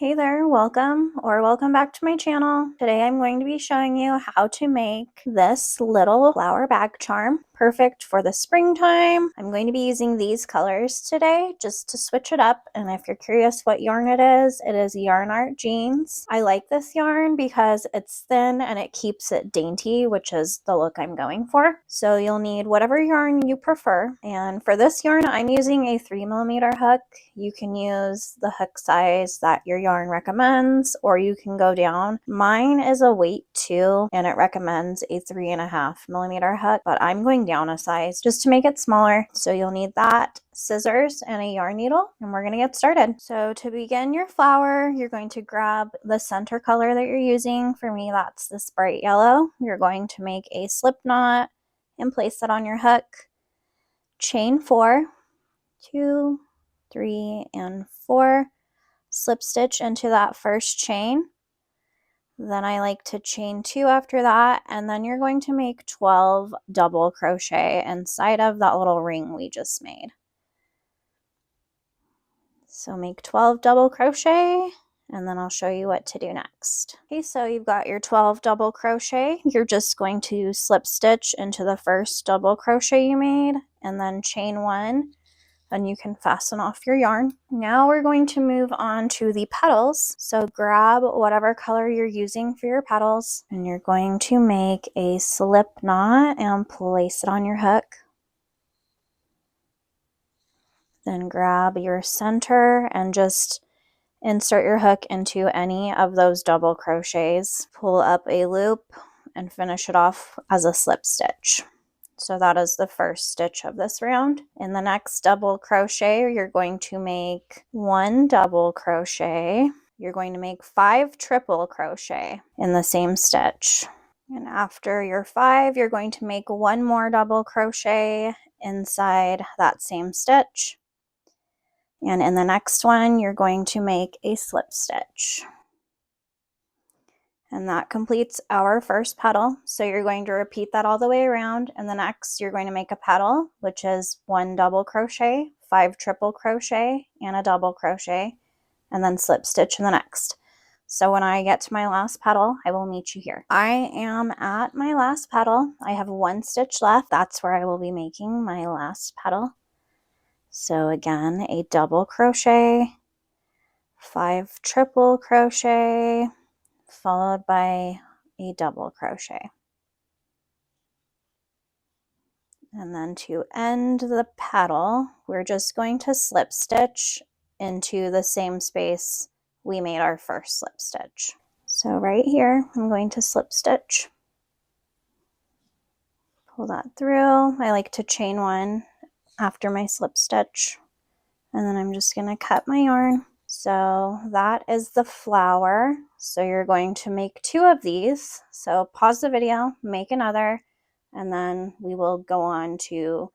Hey there, welcome back to my channel. Today I'm going to be showing you how to make this little flower bag charm, perfect for the springtime. I'm going to be using these colors today just to switch it up, and if you're curious what yarn it is Yarn Art Jeans. I like this yarn because it's thin and it keeps it dainty, which is the look I'm going for. So you'll need whatever yarn you prefer, and for this yarn I'm using a 3mm hook. You can use the hook size that your yarn recommends, or you can go down. Mine is a weight 2 and it recommends a 3.5mm hook, but I'm going down a size just to make it smaller. So you'll need that, scissors, and a yarn needle, and we're going to get started. So to begin your flower, you're going to grab the center color that you're using. For me, that's this bright yellow. You're going to make a slip knot and place it on your hook. Chain 4, 2, 3, and 4. Slip stitch into that first chain. Then I like to chain 2 after that, and then you're going to make 12 double crochet inside of that little ring we just made. So make 12 double crochet, and then I'll show you what to do next. Okay, so you've got your 12 double crochet. You're just going to slip stitch into the first double crochet you made, and then chain 1. And you can fasten off your yarn. Now we're going to move on to the petals. So grab whatever color you're using for your petals, and you're going to make a slip knot and place it on your hook. Then grab your center and just insert your hook into any of those double crochets. Pull up a loop and finish it off as a slip stitch. So that is the first stitch of this round. In the next double crochet, you're going to make 1 double crochet. You're going to make 5 triple crochet in the same stitch. And after your 5, you're going to make 1 more double crochet inside that same stitch. And in the next one, you're going to make a slip stitch. And that completes our first petal. So you're going to repeat that all the way around. And the next, you're going to make a petal, which is 1 double crochet, 5 triple crochet, and a double crochet, and then slip stitch in the next. So when I get to my last petal, I will meet you here. I am at my last petal. I have 1 stitch left. That's where I will be making my last petal. So again, a double crochet, 5 triple crochet, followed by a double crochet. And then to end the petal, we're just going to slip stitch into the same space we made our first slip stitch. So right here, I'm going to slip stitch. Pull that through. I like to chain 1 after my slip stitch. And then I'm just going to cut my yarn. So that is the flower. So you're going to make 2 of these. So pause the video, make another, and then we will go on to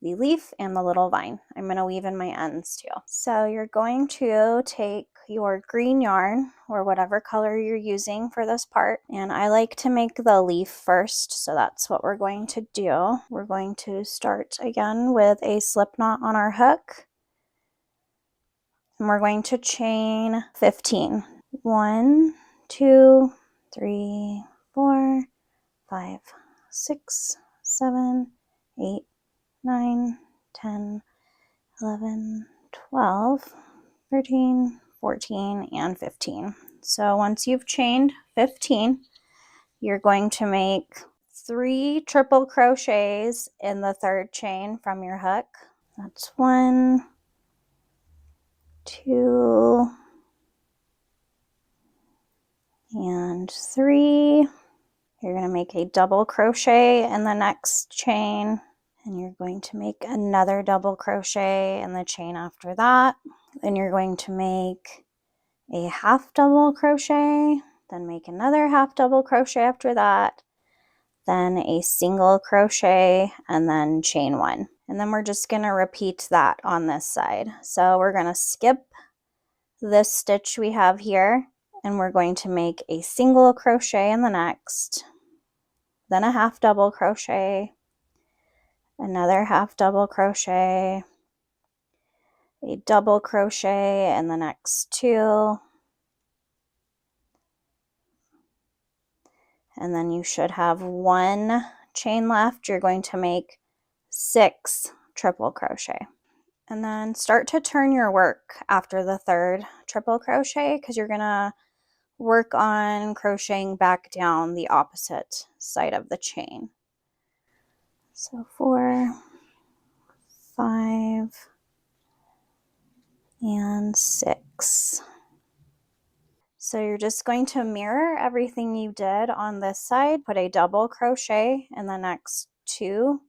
the leaf and the little vine. I'm going to weave in my ends too. So you're going to take your green yarn or whatever color you're using for this part, and I like to make the leaf first, so that's what we're going to do. We're going to start again with a slip knot on our hook. And we're going to chain 15. 1, 2, 3, 4, 5, 6, 7, 8, 9, 10, 11, 12, 13, 14, and 15. So once you've chained 15, you're going to make 3 triple crochets in the 3rd chain from your hook. That's 1, 2, and 3. You're going to make a double crochet in the next chain, and you're going to make another double crochet in the chain after that. Then you're going to make a half double crochet, then make another half double crochet after that, then a single crochet, and then chain 1. And then we're just going to repeat that on this side. So we're going to skip this stitch we have here, and we're going to make a single crochet in the next, then a half double crochet, another half double crochet, a double crochet in the next 2, and then you should have 1 chain left. You're going to make 6 triple crochet. And then start to turn your work after the 3rd triple crochet, because you're gonna work on crocheting back down the opposite side of the chain. So 4, 5, and 6. So you're just going to mirror everything you did on this side, put a double crochet in the next 2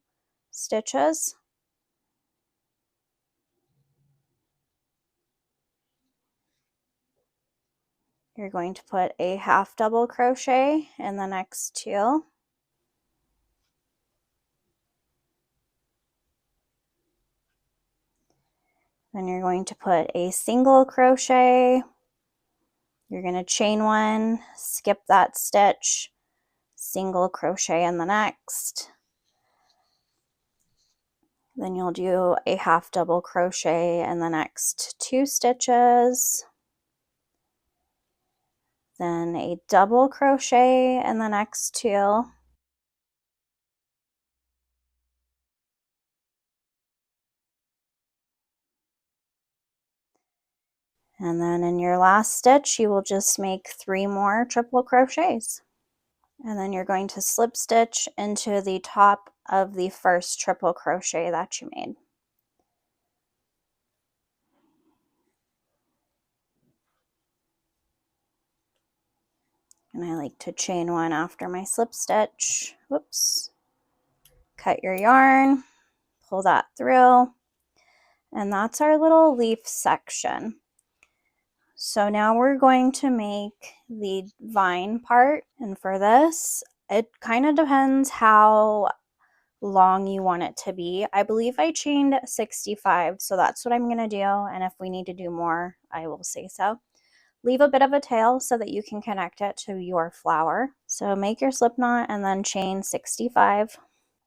stitches. You're going to put a half double crochet in the next 2. Then you're going to put a single crochet. You're going to chain 1, skip that stitch, single crochet in the next. Then you'll do a half double crochet in the next 2 stitches. Then a double crochet in the next 2. And then in your last stitch, you will just make 3 more triple crochets. And then you're going to slip stitch into the top of the first triple crochet that you made. And I like to chain 1 after my slip stitch. Whoops. Cut your yarn, pull that through, and that's our little leaf section. So now we're going to make the vine part, and for this, it kind of depends how long you want it to be. I believe I chained 65, so that's what I'm going to do, and if we need to do more, I will say so. Leave a bit of a tail so that you can connect it to your flower. So make your slip knot and then chain 65.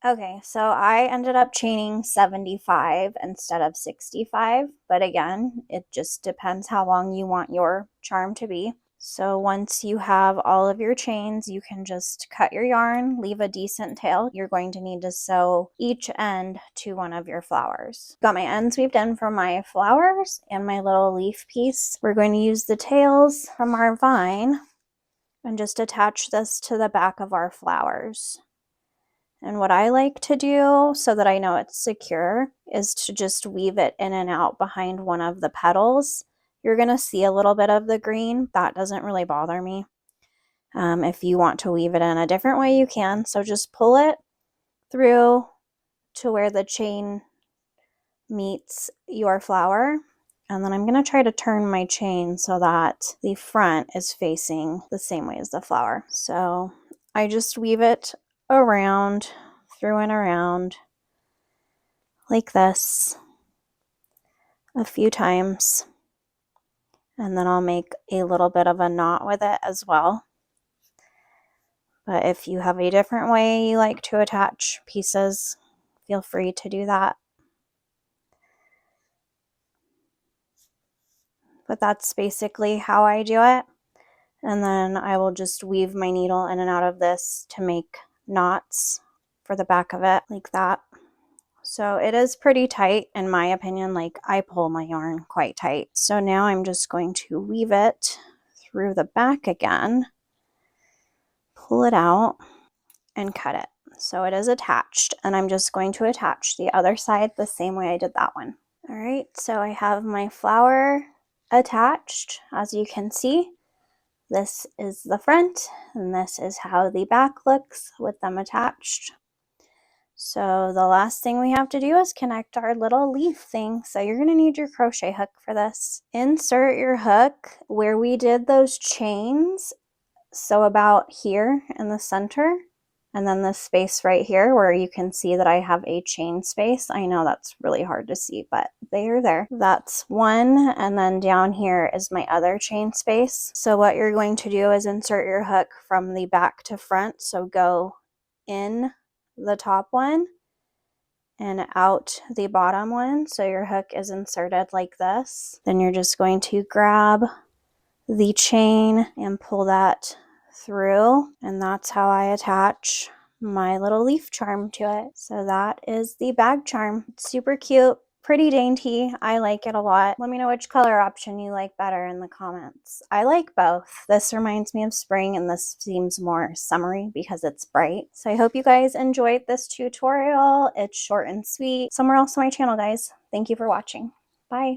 Okay, so I ended up chaining 75 instead of 65, but again, it just depends how long you want your charm to be. So once you have all of your chains, you can just cut your yarn, leave a decent tail. You're going to need to sew each end to one of your flowers. Got my ends weaved in for my flowers and my little leaf piece. We're going to use the tails from our vine and just attach this to the back of our flowers. And what I like to do so that I know it's secure is to just weave it in and out behind one of the petals. You're going to see a little bit of the green. That doesn't really bother me. If you want to weave it in a different way, you can. So just pull it through to where the chain meets your flower. And then I'm going to try to turn my chain so that the front is facing the same way as the flower. So I just weave it around, through and around, like this, a few times. And then I'll make a little bit of a knot with it as well. But if you have a different way you like to attach pieces, feel free to do that. But that's basically how I do it. And then I will just weave my needle in and out of this to make knots for the back of it, like that. So it is pretty tight in my opinion. Like, I pull my yarn quite tight. So now I'm just going to weave it through the back again, pull it out, and cut it. So it is attached, and I'm just going to attach the other side the same way I did that one. All right, so I have my flower attached. As you can see, this is the front, and this is how the back looks with them attached. So the last thing we have to do is connect our little leaf thing. So you're going to need your crochet hook for this. Insert your hook where we did those chains. So about here in the center, and then this space right here where you can see that I have a chain space. I know that's really hard to see, but they are there. That's one, and then down here is my other chain space. So what you're going to do is insert your hook from the back to front. So go in the top one and out the bottom one. So your hook is inserted like this. Then you're just going to grab the chain and pull that through, and that's how I attach my little leaf charm to it. So that is the bag charm. It's super cute, pretty dainty. I like it a lot. Let me know which color option you like better in the comments. I like both. This reminds me of spring and this seems more summery because it's bright. So I hope you guys enjoyed this tutorial. It's short and sweet. Somewhere else on my channel, guys. Thank you for watching. Bye.